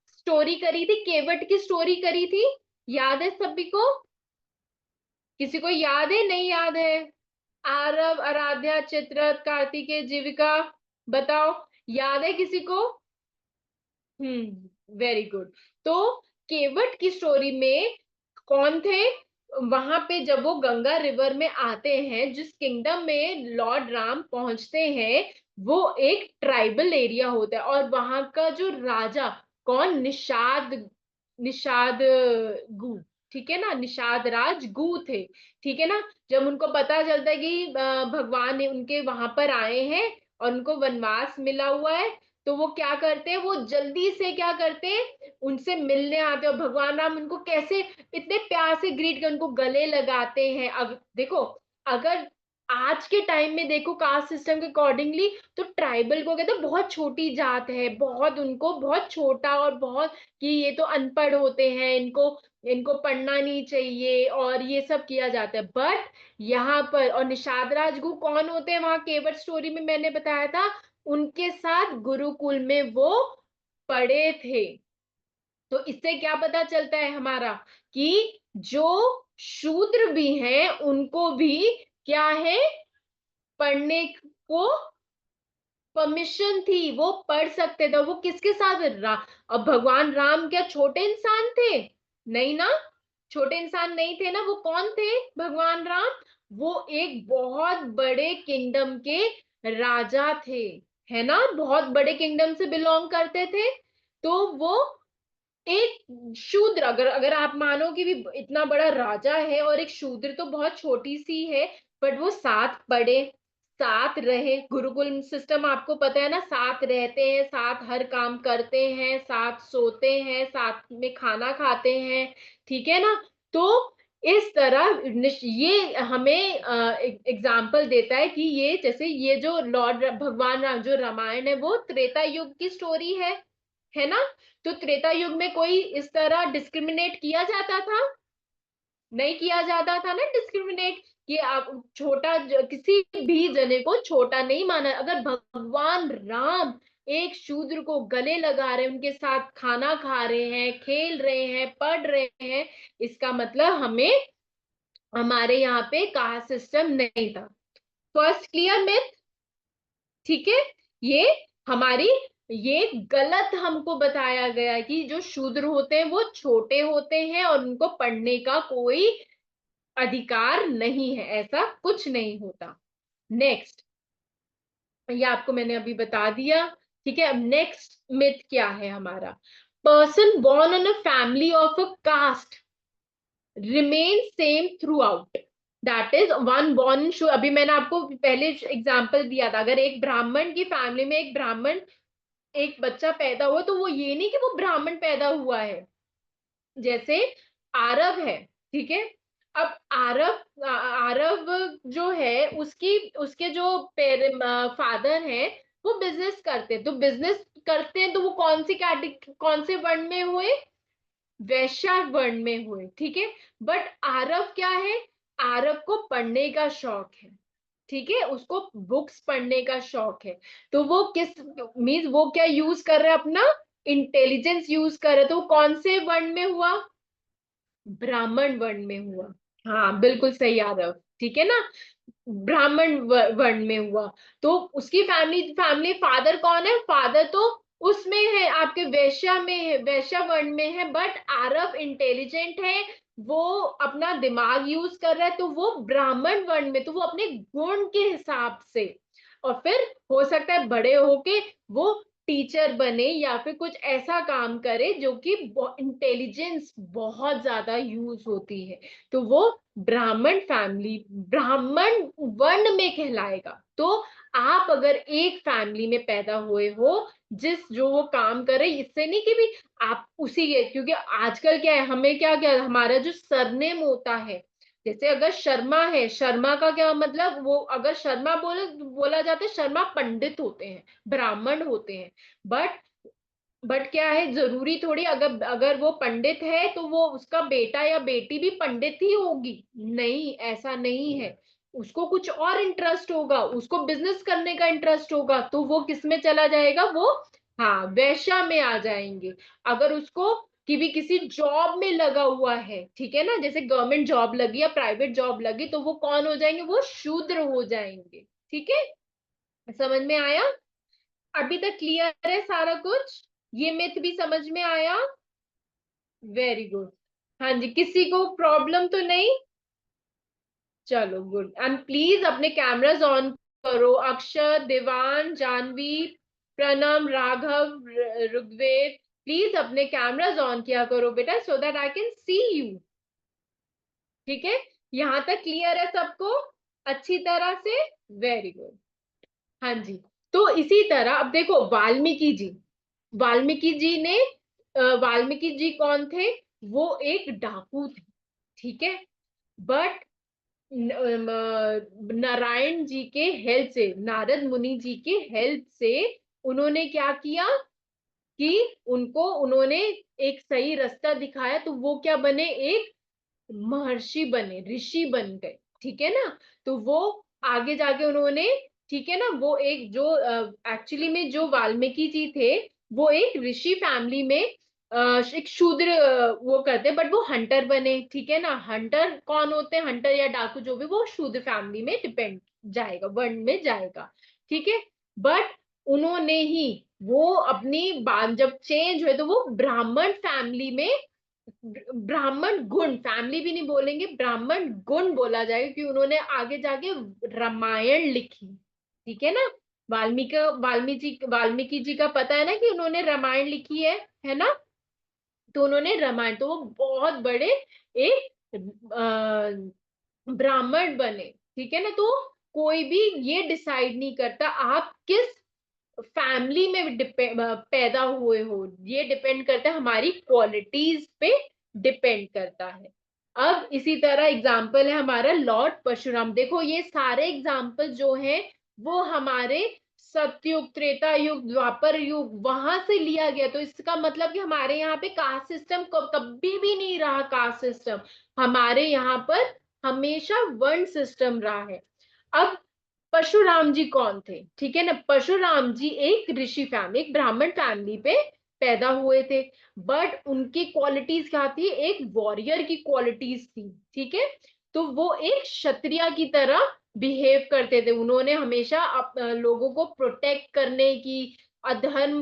स्टोरी करी थी, केवट की स्टोरी करी थी, याद है सभी को? किसी को याद है? नहीं याद है? आरव, आराध्या, चित्रत, कार्तिकेय, जीविका, बताओ, याद है किसी को? Very good. तो केवट की स्टोरी में कौन थे? वहां पे जब वो गंगा रिवर में आते हैं, जिस किंगडम में लॉर्ड राम पहुंचते हैं, वो एक ट्राइबल एरिया होता है, और वहां का जो राजा, कौन? निषाद, निषाद गु, ठीक है ना, निषाद राज गु थे, ठीक है ना। जब उनको पता चलता है कि भगवान ने उनके वहां पर आए हैं और उनको वनवास मिला हुआ है, तो वो क्या करते हैं? वो जल्दी से क्या करते हैं? उनसे मिलने आते हैं, और भगवान राम उनको कैसे इतने प्यार से ग्रीट कर उनको गले लगाते हैं। अब देखो, अगर आज के टाइम में देखो कास्ट सिस्टम के अकॉर्डिंगली, तो ट्राइबल को कहते हैं बहुत छोटी जात है, बहुत उनको बहुत छोटा, और बहुत कि ये तो अनपढ़ होते हैं, इनको इनको पढ़ना नहीं चाहिए, और ये सब किया जाता है। बट यहाँ पर, और निषाद राजगुरु कौन होते हैं? वहां केवट स्टोरी में मैंने बताया था, उनके साथ गुरुकुल में वो पढ़े थे। तो इससे क्या पता चलता है हमारा? कि जो शूद्र भी हैं उनको भी क्या है? पढ़ने को परमिशन थी, वो पढ़ सकते थे। वो किसके साथ अब भगवान राम क्या छोटे इंसान थे? नहीं ना, छोटे इंसान नहीं थे ना। वो कौन थे भगवान राम? वो एक बहुत बड़े किंगडम के राजा थे, है ना, बहुत बड़े किंगडम से बिलोंग करते थे। तो वो एक शूद्र, अगर अगर आप मानो कि भी इतना बड़ा राजा है और एक शूद्र, तो बहुत छोटी सी है, बट वो साथ पढ़े, साथ रहे। गुरुकुल सिस्टम आपको पता है ना, साथ रहते हैं, साथ हर काम करते हैं, साथ सोते हैं, साथ में खाना खाते हैं, ठीक है ना। तो इस तरह ये हमें एग्जाम्पल देता है कि ये जैसे ये जो लॉर्ड भगवान राम जो रामायण है वो त्रेता युग की स्टोरी है ना। तो त्रेता युग में कोई इस तरह डिस्क्रिमिनेट किया जाता था? नहीं किया जाता था ना डिस्क्रिमिनेट, कि आप छोटा किसी भी जने को छोटा नहीं माना। अगर भगवान राम एक शूद्र को गले लगा रहे हैं, उनके साथ खाना खा रहे हैं, खेल रहे हैं, पढ़ रहे हैं, इसका मतलब हमें हमारे यहाँ पे कास्ट सिस्टम नहीं था। फर्स्ट क्लियर मिथ, ठीक है। ये हमारी ये गलत हमको बताया गया कि जो शूद्र होते हैं वो छोटे होते हैं और उनको पढ़ने का कोई अधिकार नहीं है, ऐसा कुछ नहीं होता। नेक्स्ट, ये आपको मैंने अभी बता दिया, ठीक है। अब नेक्स्ट मिथ क्या है हमारा, person born in a family of a caste remain same throughout, that is one born. अभी मैंने आपको पहले एग्जांपल दिया था, अगर एक ब्राह्मण की फैमिली में एक ब्राह्मण एक बच्चा पैदा हुआ तो वो ये नहीं कि वो ब्राह्मण पैदा हुआ है। जैसे आरव है, ठीक है। अब आरव आरव जो है उसकी उसके जो फादर हैं वो बिजनेस करते हैं, तो बिजनेस करते हैं तो वो कौन से वर्ण में हुए, वैश्य वर्ण में हुए, ठीक है। बट आरव क्या है, आरव को पढ़ने का शौक है, ठीक है, उसको बुक्स पढ़ने का शौक है। तो वो किस मीन्स वो क्या यूज कर रहा है, अपना इंटेलिजेंस यूज कर रहा है, तो वो कौन से वर्ण में हुआ, ब्राह्मण वर्ण में हुआ। हाँ बिल्कुल सही आरव, ठीक है ना, ब्राह्मण वर्ण में हुआ। तो उसकी फैमिली फैमिली फादर कौन है, फादर तो उसमें है आपके वैश्य में है, वैश्य वर्ण में है, बट आरव इंटेलिजेंट है, वो अपना दिमाग यूज कर रहा है, तो वो ब्राह्मण वर्ण में, तो वो अपने गुण के हिसाब से, और फिर हो सकता है बड़े होके वो टीचर बने या फिर कुछ ऐसा काम करे जो कि इंटेलिजेंस बहुत ज्यादा यूज होती है, तो वो ब्राह्मण फैमिली ब्राह्मण वर्ण में कहलाएगा। तो आप अगर एक फैमिली में पैदा हुए हो जिस जो वो काम करे, इससे नहीं कि भी आप उसी के, क्योंकि आजकल क्या है, हमें क्या क्या हमारा जो सरनेम होता है, जैसे अगर शर्मा है, शर्मा का क्या मतलब, वो अगर शर्मा बोला जाता है, शर्मा पंडित होते हैं, ब्राह्मण होते हैं। बट क्या है, जरूरी थोड़ी अगर अगर वो पंडित है तो वो उसका बेटा या बेटी भी पंडित ही होगी, नहीं, ऐसा नहीं है। उसको कुछ और इंटरेस्ट होगा, उसको बिजनेस करने का इंटरेस्ट होगा, तो वो किस में चला जाएगा, वो हाँ वैश्या में आ जाएंगे। अगर उसको कि भी किसी जॉब में लगा हुआ है, ठीक है ना, जैसे गवर्नमेंट जॉब लगी या प्राइवेट जॉब लगी, तो वो कौन हो जाएंगे, वो शूद्र हो जाएंगे, ठीक है। समझ में आया, अभी तक क्लियर है सारा कुछ, ये मिथ भी समझ में आया, वेरी गुड। हाँ जी, किसी को प्रॉब्लम तो नहीं, चलो गुड। एंड प्लीज अपने कैमरास ऑन करो, अक्षर, देवान, जानवी, प्रणम, राघव, ऋग्वेद, प्लीज अपने कैमरास ऑन किया करो बेटा, so that I can see you, ठीक है। यहां तक क्लियर है सबको अच्छी तरह से, वेरी गुड। हाँ जी, तो इसी तरह अब देखो वाल्मीकि जी, वाल्मीकि जी ने वाल्मीकि जी कौन थे, वो एक डाकू थे, ठीक है। बट नारायण जी के हेल्प से, नारद मुनि जी के हेल्प से उन्होंने क्या किया कि उनको उन्होंने एक सही रास्ता दिखाया, तो वो क्या बने, एक महर्षि बने, ऋषि बन गए, ठीक है ना। तो वो आगे जाके उन्होंने, ठीक है ना, वो एक जो एक्चुअली में जो वाल्मीकि जी थे वो एक ऋषि फैमिली में एक शूद्र वो करते, बट वो हंटर बने, ठीक है ना। हंटर कौन होते हैं, हंटर या डाकू जो भी, वो शूद्र फैमिली में डिपेंड जाएगा, वर्ण में जाएगा, ठीक है। बट उन्होंने ही वो अपनी बात जब चेंज हुए तो वो ब्राह्मण फैमिली में, ब्राह्मण गुण फैमिली भी नहीं बोलेंगे, ब्राह्मण गुण बोला जाएगा, कि उन्होंने आगे जाके रामायण लिखी, ठीक है ना। वाल्मीकि जी का पता है ना कि उन्होंने रामायण लिखी है ना। तो उन्होंने रामायण, तो वो बहुत बड़े एक ब्राह्मण बने, ठीक है ना। तो कोई भी ये डिसाइड नहीं करता आप किस फैमिली में पैदा हुए हो, ये डिपेंड करता है हमारी क्वालिटीज पे डिपेंड करता है। अब इसी तरह एग्जाम्पल है हमारा लॉर्ड परशुराम। देखो ये सारे एग्जाम्पल जो हैं वो हमारे सतयुग, त्रेता युग, द्वापर युग वहां से लिया गया। तो इसका मतलब कि हमारे यहाँ पे कास्ट सिस्टम कभी भी नहीं रहा। कास्ट सिस्टम हमारे यहाँ पर हमेशा वर्ण सिस्टम रहा है। अब परशुराम जी कौन थे, ठीक है ना। परशुराम जी एक ऋषि फैमिली, एक ब्राह्मण फैमिली पे पैदा हुए थे, बट उनकी क्वालिटीज क्या थी, एक वॉरियर की क्वालिटीज थी, ठीक है। तो वो एक क्षत्रिय की तरह बिहेव करते थे। उन्होंने हमेशा लोगों को प्रोटेक्ट करने की, अधर्म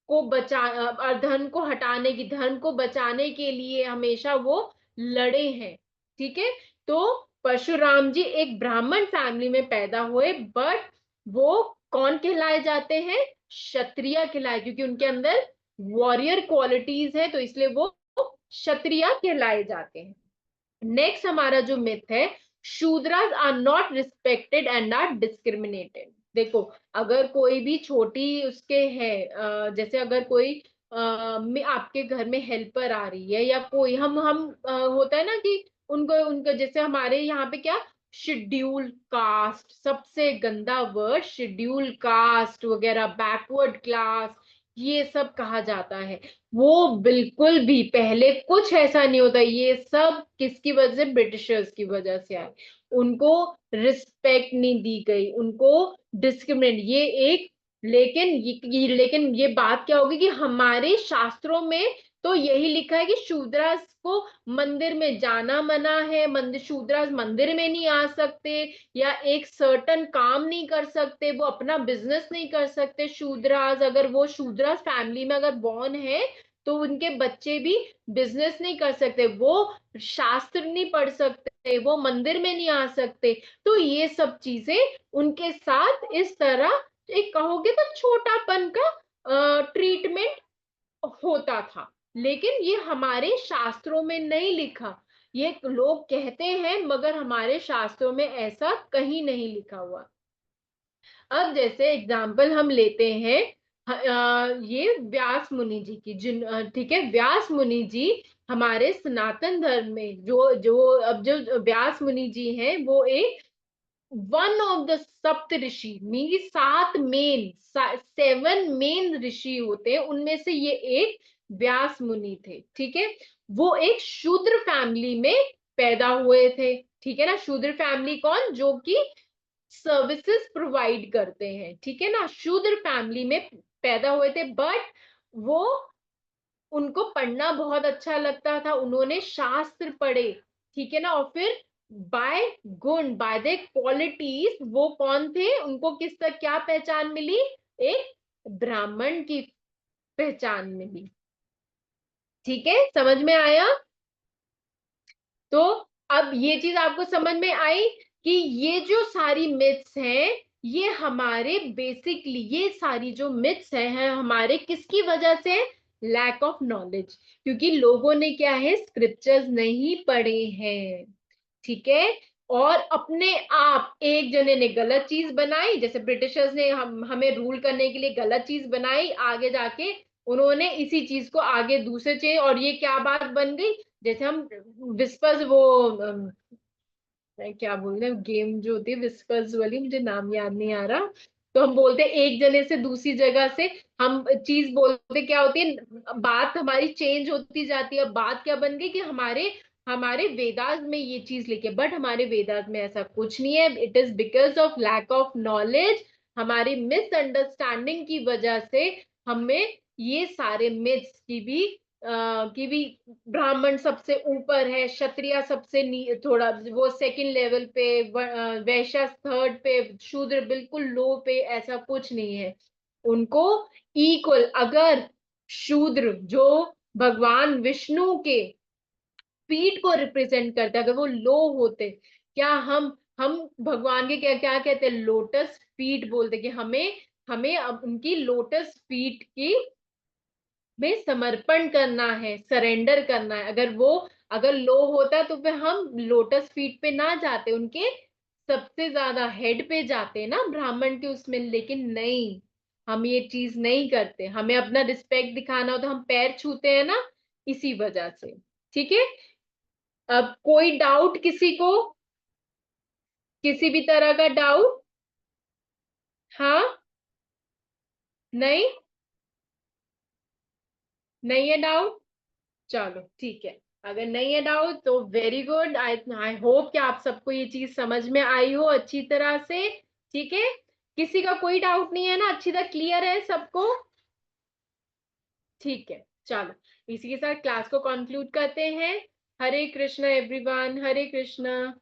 को अधर्म को हटाने की, धर्म को बचाने के लिए हमेशा वो लड़े हैं, ठीक है। तो परशुराम जी एक ब्राह्मण फैमिली में पैदा हुए, बट वो कौन कहलाए जाते हैं, क्षत्रिय कहलाए, क्योंकि उनके अंदर वॉरियर क्वालिटीज है, तो इसलिए वो क्षत्रिय कहलाए जाते हैं। नेक्स्ट हमारा जो मिथ है, Shudras are not respected and are discriminated. देखो अगर कोई भी छोटी उसके है, जैसे अगर कोई आपके घर में हेल्पर आ रही है, या कोई हम होता है ना कि उनको उनको जैसे हमारे यहाँ पे क्या, शेड्यूल कास्ट, सबसे गंदा वर्ड शेड्यूल कास्ट वगैरह, बैकवर्ड क्लास, ये सब कहा जाता है। वो बिल्कुल भी पहले कुछ ऐसा नहीं होता। ये सब किसकी वजह से, ब्रिटिशर्स की वजह से आए। उनको रिस्पेक्ट नहीं दी गई, उनको डिस्क्रिमिनेट, ये एक, लेकिन ये बात क्या होगी कि हमारे शास्त्रों में तो यही लिखा है कि शूद्रास को मंदिर में जाना मना है, मंदिर, शूद्रास मंदिर में नहीं आ सकते, या एक सर्टन काम नहीं कर सकते, वो अपना बिजनेस नहीं कर सकते। शूद्रास, अगर वो शूद्रास फैमिली में अगर बॉर्न है तो उनके बच्चे भी बिजनेस नहीं कर सकते, वो शास्त्र नहीं पढ़ सकते, वो मंदिर में नहीं आ सकते। तो ये सब चीजें उनके साथ इस तरह, एक कहोगे तो छोटापन का ट्रीटमेंट होता था। लेकिन ये हमारे शास्त्रों में नहीं लिखा, ये लोग कहते हैं, मगर हमारे शास्त्रों में ऐसा कहीं नहीं लिखा हुआ। अब जैसे एग्जाम्पल हम लेते हैं ये व्यास मुनि जी की, ठीक है, व्यास मुनि जी हमारे सनातन धर्म में जो जो अब जो व्यास मुनि जी हैं, वो एक वन ऑफ द सप्त ऋषि, मीन 7 मेन ऋषि होते हैं, उनमें से ये एक व्यास मुनि थे, ठीक है। वो एक शूद्र फैमिली में पैदा हुए थे, ठीक है ना। शूद्र फैमिली कौन, जो कि सर्विसेज प्रोवाइड करते हैं, ठीक है ना। शूद्र फैमिली में पैदा हुए थे, बट वो, उनको पढ़ना बहुत अच्छा लगता था, उन्होंने शास्त्र पढ़े, ठीक है ना। और फिर बाय गुण, बाय द क्वालिटीज, वो कौन थे, उनको किस तक क्या पहचान मिली, एक ब्राह्मण की पहचान मिली, ठीक है, समझ में आया। तो अब ये चीज आपको समझ में आई कि ये जो सारी मिथ्स हैं, ये हमारे बेसिकली, ये सारी जो मिथ्स हैं हमारे किसकी वजह से, लैक ऑफ नॉलेज, क्योंकि लोगों ने क्या है, स्क्रिप्चर्स नहीं पढ़े हैं, ठीक है। और अपने आप एक जने ने गलत चीज बनाई, जैसे ब्रिटिशर्स ने हमें रूल करने के लिए गलत चीज बनाई, आगे जाके उन्होंने इसी चीज को आगे दूसरे चेंज, और ये क्या बात बन गई, जैसे हम विस्पर्स, वो क्या बोलते हैं गेम जो होती है विस्पर्स वाली, मुझे नाम याद नहीं आ रहा। तो हम बोलते हैं एक जने से दूसरी जगह से हम चीज बोलते, क्या होती है, बात हमारी चेंज होती जाती है। बात क्या बन गई कि हमारे हमारे वेदास में ये चीज लिखे, बट हमारे वेदास में ऐसा कुछ नहीं है। It is because of lack of knowledge, हमारी मिसअंडरस्टैंडिंग की वजह से हमें ये सारे मिथ्स की भी ब्राह्मण सबसे ऊपर है, क्षत्रिय सबसे थोड़ा वो सेकंड लेवल पे, वैश्य थर्ड पे, शूद्र बिल्कुल लो पे, ऐसा कुछ नहीं है। उनको इक्वल, अगर शूद्र जो भगवान विष्णु के फीट को रिप्रेजेंट करते, अगर वो लो होते, क्या हम भगवान के क्या क्या कहते हैं, लोटस फीट बोलते, कि हमें हमें अब उनकी लोटस फीट की में समर्पण करना है, सरेंडर करना है। अगर वो, अगर लो होता तो फिर हम लोटस फीट पे ना जाते, उनके सबसे ज्यादा हेड पे जाते हैं ना ब्राह्मण के उसमें, लेकिन नहीं, हम ये चीज नहीं करते। हमें अपना रिस्पेक्ट दिखाना हो तो हम पैर छूते हैं ना, इसी वजह से। ठीक है, अब कोई डाउट किसी को, किसी भी तरह का डाउट? हाँ, नहीं, नहीं है डाउट? चलो ठीक है, अगर नहीं है डाउट तो very good. I I hope कि आप सबको ये चीज समझ में आई हो अच्छी तरह से। ठीक है, किसी का कोई डाउट नहीं है ना, अच्छी तरह क्लियर है सबको? ठीक है, चलो इसी के साथ क्लास को कंक्लूड करते हैं। हरे कृष्ण एवरीवन, हरे कृष्ण।